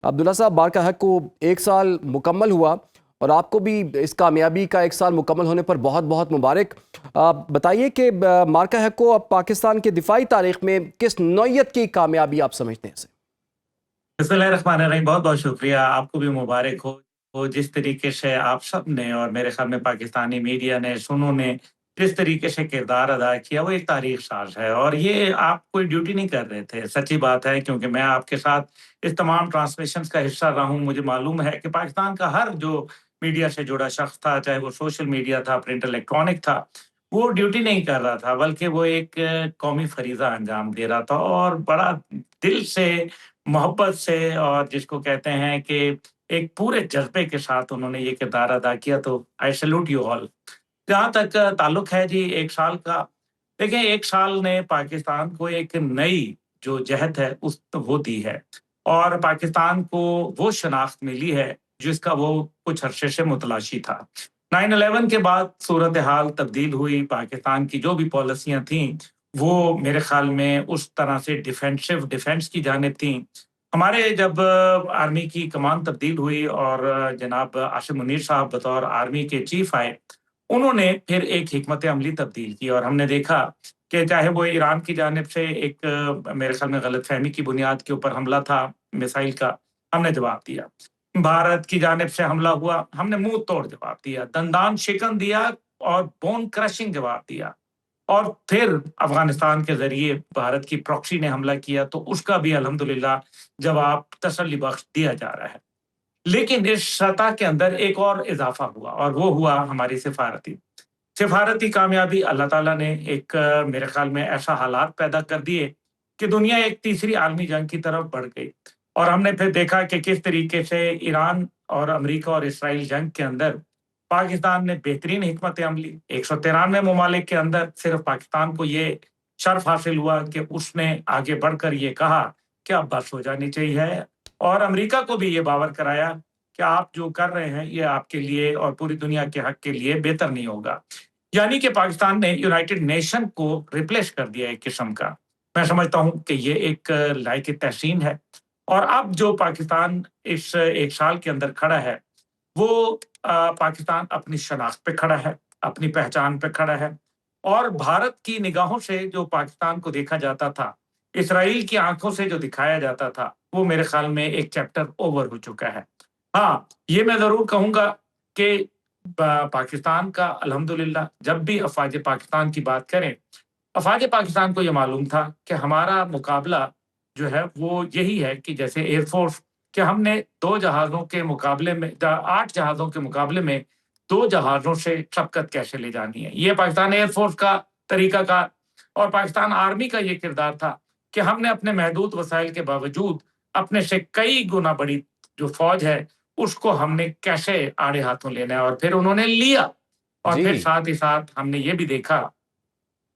عبداللہ صاحب، بار کا حق کو 1 سال مکمل ہوا اور آپ کو بھی اس کامیابی کا 1 سال مکمل ہونے پر بہت بہت مبارک۔ آپ بتائیے کہ مارکا حق کو اب پاکستان کے دفاعی تاریخ میں کس نوعیت کی کامیابی آپ سمجھتے ہیں اسے؟ بسم اللہ الرحمن الرحیم، بہت بہت شکریہ، آپ کو بھی مبارک ہو۔ وہ جس طریقے سے آپ سب نے اور میرے خیال میں پاکستانی میڈیا نے، سنوں نے جس طریقے سے کردار ادا کیا، وہ ایک تاریخ ساز ہے، اور یہ آپ کوئی ڈیوٹی نہیں کر رہے تھے، سچی بات ہے، کیونکہ میں آپ کے ساتھ اس تمام ٹرانسمیشنز کا حصہ رہا ہوں۔ مجھے معلوم ہے کہ پاکستان کا ہر جو میڈیا سے جڑا شخص تھا، چاہے وہ سوشل میڈیا تھا، پرنٹ الیکٹرانک تھا، وہ ڈیوٹی نہیں کر رہا تھا، بلکہ وہ ایک قومی فریضہ انجام دے رہا تھا، اور بڑا دل سے، محبت سے، اور جس کو کہتے ہیں کہ ایک پورے جذبے کے ساتھ انہوں نے یہ کردار ادا کیا۔ تو آئی سیلوٹ یو آل۔ جہاں تک تعلق ہے جی 1 سال کا، دیکھیں 1 سال نے پاکستان کو ایک نئی جو جہت ہے وہ دی ہے، اور پاکستان کو وہ شناخت ملی ہے جس کا وہ کچھ عرصے سے متلاشی تھا۔ 9/11 کے بعد صورتحال تبدیل ہوئی، پاکستان کی جو بھی پالیسیاں تھیں وہ میرے خیال میں اس طرح سے ڈیفینس کی جانب تھیں۔ ہمارے جب آرمی کی کمان تبدیل ہوئی اور جناب عاصم منیر صاحب بطور آرمی کے چیف آئے، انہوں نے پھر ایک حکمت عملی تبدیل کی، اور ہم نے دیکھا کہ چاہے وہ ایران کی جانب سے ایک میرے خیال میں غلط فہمی کی بنیاد کے اوپر حملہ تھا میسائل کا، ہم نے جواب دیا۔ بھارت کی جانب سے حملہ ہوا، ہم نے منہ توڑ جواب دیا، دندان شکن دیا اور بون کرشنگ جواب دیا۔ اور پھر افغانستان کے ذریعے بھارت کی پراکسی نے حملہ کیا، تو اس کا بھی الحمدللہ جواب تسلی بخش دیا جا رہا ہے۔ لیکن اس سطح کے اندر ایک اور اضافہ ہوا، اور وہ ہوا ہماری سفارتی کامیابی۔ اللہ تعالیٰ نے ایک میرے خیال میں ایسا حالات پیدا کر دیے کہ دنیا ایک تیسری عالمی جنگ کی طرف بڑھ گئی، اور ہم نے پھر دیکھا کہ کس طریقے سے ایران اور امریکہ اور اسرائیل جنگ کے اندر پاکستان نے بہترین حکمت عملی، 193 ممالک کے اندر صرف پاکستان کو یہ شرف حاصل ہوا کہ اس نے آگے بڑھ کر یہ کہا کہ اب بس ہو جانی چاہیے، اور امریکہ کو بھی یہ باور کرایا کہ آپ جو کر رہے ہیں یہ آپ کے لیے اور پوری دنیا کے حق کے لیے بہتر نہیں ہوگا۔ یعنی کہ پاکستان نے یونائٹڈ نیشن کو ریپلیس کر دیا ایک قسم کا۔ میں سمجھتا ہوں کہ یہ ایک لائق تحسین ہے، اور اب جو پاکستان اس 1 سال کے اندر کھڑا ہے، وہ پاکستان اپنی شناخت پہ کھڑا ہے، اپنی پہچان پہ کھڑا ہے، اور بھارت کی نگاہوں سے جو پاکستان کو دیکھا جاتا تھا، اسرائیل کی آنکھوں سے جو دکھایا جاتا تھا، وہ میرے خیال میں ایک چیپٹر اوور ہو چکا ہے۔ ہاں، یہ میں ضرور کہوں گا کہ پاکستان کا الحمدللہ جب بھی افواج پاکستان کی بات کریں، افواج پاکستان کو یہ معلوم تھا کہ ہمارا مقابلہ جو ہے وہ یہی ہے کہ جیسے ایئر فورس، کہ ہم نے 2 جہازوں کے مقابلے میں 8 جہازوں کے مقابلے میں 2 جہازوں سے شبکت کیسے لے جانی ہے۔ یہ پاکستان ایئر فورس کا طریقہ کار اور پاکستان آرمی کا یہ کردار تھا کہ ہم نے اپنے محدود وسائل کے باوجود اپنے سے کئی گنا بڑی جو فوج ہے اس کو ہم نے کیسے آڑے ہاتھوں لینا ہے، اور پھر انہوں نے لیا۔ اور جی پھر ساتھ ہی ساتھ ہم نے یہ بھی دیکھا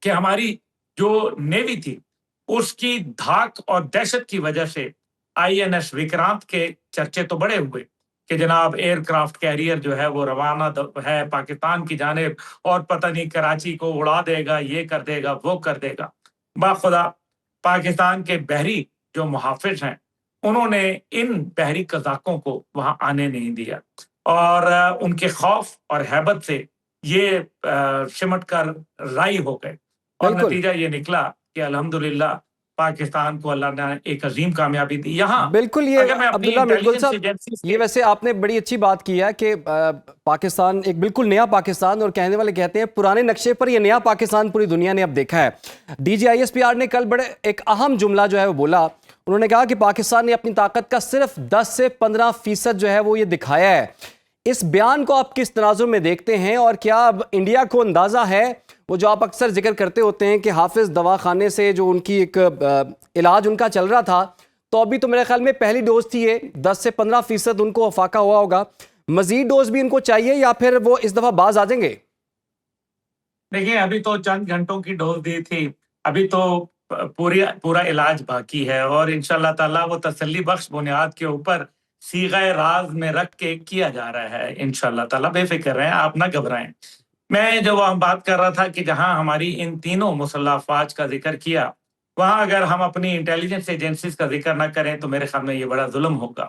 کہ ہماری جو نیوی تھی اس کی دھاک اور دہشت کی وجہ سے INS وکرانت کے چرچے تو بڑے ہوئے کہ جناب ایئر کرافٹ کیریئر جو ہے وہ روانہ ہے پاکستان کی جانب، اور پتہ نہیں کراچی کو اڑا دے گا، یہ کر دے گا، وہ کر دے گا۔ باخدا پاکستان کے بحری جو محافظ ہیں انہوں نے ان بحری قزاقوں کو وہاں آنے نہیں دیا، اور ان کے خوف اور ہیبت سے یہ سمٹ کر رائی ہو گئے، اور بالکل نتیجہ یہ نکلا کہ الحمدللہ پاکستان کو اللہ نے ایک عظیم کامیابی دی۔ یہاں بالکل، یہ اگر میں اپنی عبداللہ مردل انٹیلیجنس صاحب، ایجنسیز یہ کے ویسے آپ نے بڑی اچھی بات کی ہے کہ پاکستان ایک بالکل نیا پاکستان، اور کہنے والے کہتے ہیں پرانے نقشے پر یہ نیا پاکستان پوری دنیا نے اب دیکھا ہے۔ DGISPR نے کل بڑے ایک اہم جملہ جو ہے وہ بولا، انہوں نے کہا کہ پاکستان نے اپنی طاقت کا صرف 10 سے 15% جو ہے وہ یہ دکھایا ہے۔ اس بیان کو آپ کس تناظر میں دیکھتے ہیں، اور کیا اب انڈیا کو اندازہ ہے، وہ جو آپ اکثر ذکر کرتے ہوتے ہیں کہ حافظ دواخانے سے جو ان کی ایک علاج ان کا چل رہا تھا، تو ابھی تو میرے خیال میں پہلی ڈوز تھی، یہ 10 سے 15% ان کو افاقہ ہوا ہوگا، مزید ڈوز بھی ان کو چاہیے یا پھر وہ اس دفعہ باز آ جائیں گے؟ دیکھیں، ابھی تو چند گھنٹوں کی ڈوز دی تھی، ابھی تو پورا علاج باقی ہے، اور انشاءاللہ تعالیٰ وہ تسلی بخش بنیاد کے اوپر صیغہ راز میں رکھ کے کیا جا رہا ہے۔ انشاءاللہ تعالیٰ بے فکر رہیں، آپ نہ گھبرائیں۔ میں جو بات کر رہا تھا کہ جہاں ہماری ان تینوں مسلح افواج کا ذکر کیا، وہاں اگر ہم اپنی انٹیلیجنس ایجنسیز کا ذکر نہ کریں تو میرے خیال میں یہ بڑا ظلم ہوگا۔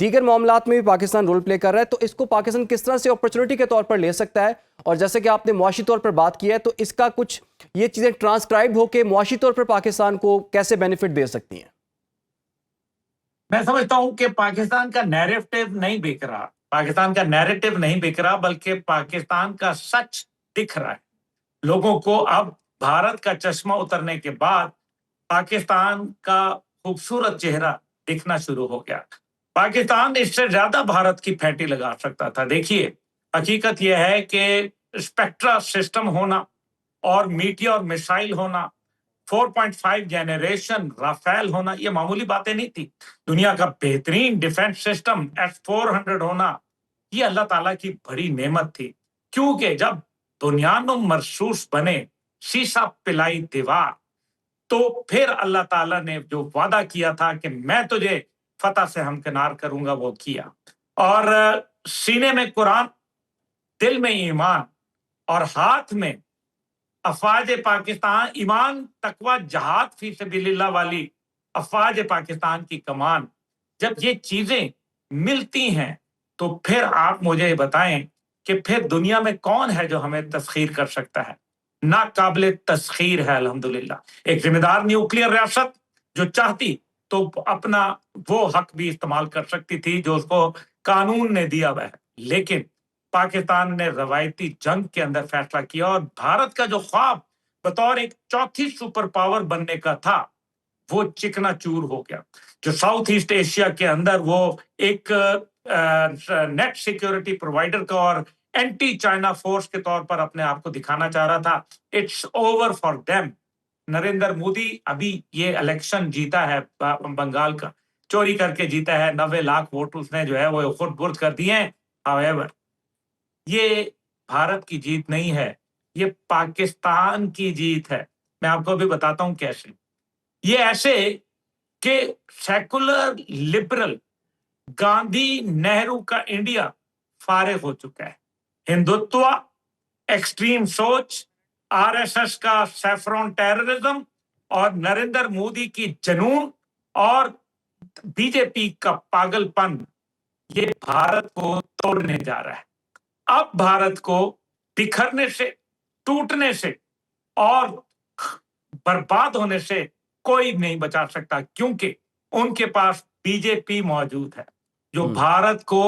دیگر معاملات میں بھی پاکستان رول پلے کر رہا ہے، تو اس کو پاکستان کس طرح سے اپرچونٹی کے طور پر لے سکتا ہے؟ اور جیسے کہ آپ نے معاشی طور پر بات کی ہے، تو اس کا کچھ یہ چیزیں ٹرانسکرائب ہو کے معاشی طور پر پاکستان کو کیسے بینیفٹ دے سکتی ہیں؟ میں سمجھتا ہوں کہ پاکستان کا نیریٹو نہیں بک رہا، پاکستان کا نیریٹو نہیں بک رہا، بلکہ پاکستان کا سچ دکھ رہا ہے لوگوں کو۔ اب بھارت کا چشمہ اترنے کے بعد پاکستان کا خوبصورت چہرہ دکھنا شروع ہو گیا۔ پاکستان اس سے زیادہ بھارت کی پھینٹی لگا سکتا تھا۔ دیکھیے، حقیقت یہ ہے کہ اسپیکٹرا سسٹم ہونا اور میڈیا اور میسائل ہونا، 4.5 جنریشن رافیل ہونا، یہ معمولی باتیں نہیں تھی۔ دنیا کا بہترین ڈیفنس سسٹم S-400 ہونا، یہ اللہ تعالیٰ کی بڑی نعمت تھی، کیونکہ جب دنیانو مرسوس بنے شیشہ پلائی دیوار، تو پھر اللہ تعالیٰ نے جو وعدہ کیا تھا کہ میں تجھے فتح سے ہمکنار کروں گا، وہ کیا۔ اور سینے میں قرآن، دل میں ایمان، اور ہاتھ میں افواج پاکستان، ایمان تقوی جہاد فی سبیل اللہ والی افواج پاکستان کی کمان، جب یہ چیزیں ملتی ہیں تو پھر آپ مجھے بتائیں کہ پھر دنیا میں کون ہے جو ہمیں تسخیر کر سکتا ہے؟ ناقابل تسخیر ہے الحمدللہ۔ ایک ذمہ دار نیوکلیئر ریاست جو چاہتی تو اپنا وہ حق بھی استعمال کر سکتی تھی جو اس کو قانون نے دیا ہوا ہے، لیکن پاکستان نے روایتی جنگ کے اندر فیصلہ کیا، اور بھارت کا جو خواب بطور ایک چوتھی سپر پاور بننے کا تھا، وہ چکنا چور ہو گیا۔ جو ساؤتھ ایسٹ ایشیا کے اندر وہ ایک نیٹ سیکیورٹی پرووائڈر کا اور اینٹی چائنا فورس کے طور پر اپنے آپ کو دکھانا چاہ رہا تھا، it's over for them. Narendra Modi ابھی یہ الیکشن جیتا ہے بنگال کا، چوری کر کے جیتا ہے، 90 لاکھ ووٹ اس نے جو ہے وہ خود برد کر دیے ہیں۔ however یہ بھارت کی جیت نہیں ہے، یہ پاکستان کی جیت ہے۔ میں آپ کو بھی بتاتا ہوں کیسے۔ یہ ایسے کہ سیکولر لبرل گاندھی نہرو کا انڈیا فارغ ہو چکا ہے۔ ہندوتوا، ایکسٹریم سوچ، RSS کا سیفرون ٹیررزم، اور نریندر مودی کی جنون اور BJP کا پاگل پن، یہ بھارت کو توڑنے جا رہا ہے۔ اب بھارت کو بکھرنے سے، ٹوٹنے سے اور برباد ہونے سے کوئی نہیں بچا سکتا، کیونکہ ان کے پاس BJP موجود ہے جو بھارت کو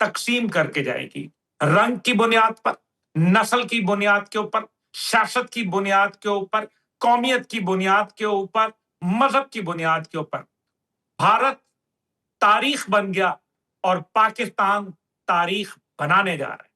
تقسیم کر کے جائے گی، رنگ کی بنیاد پر، نسل کی بنیاد کے اوپر، سیاست کی بنیاد کے اوپر، قومیت کی بنیاد کے اوپر، مذہب کی بنیاد کے اوپر۔ بھارت تاریخ بن گیا اور پاکستان تاریخ بنانے جا رہا ہے۔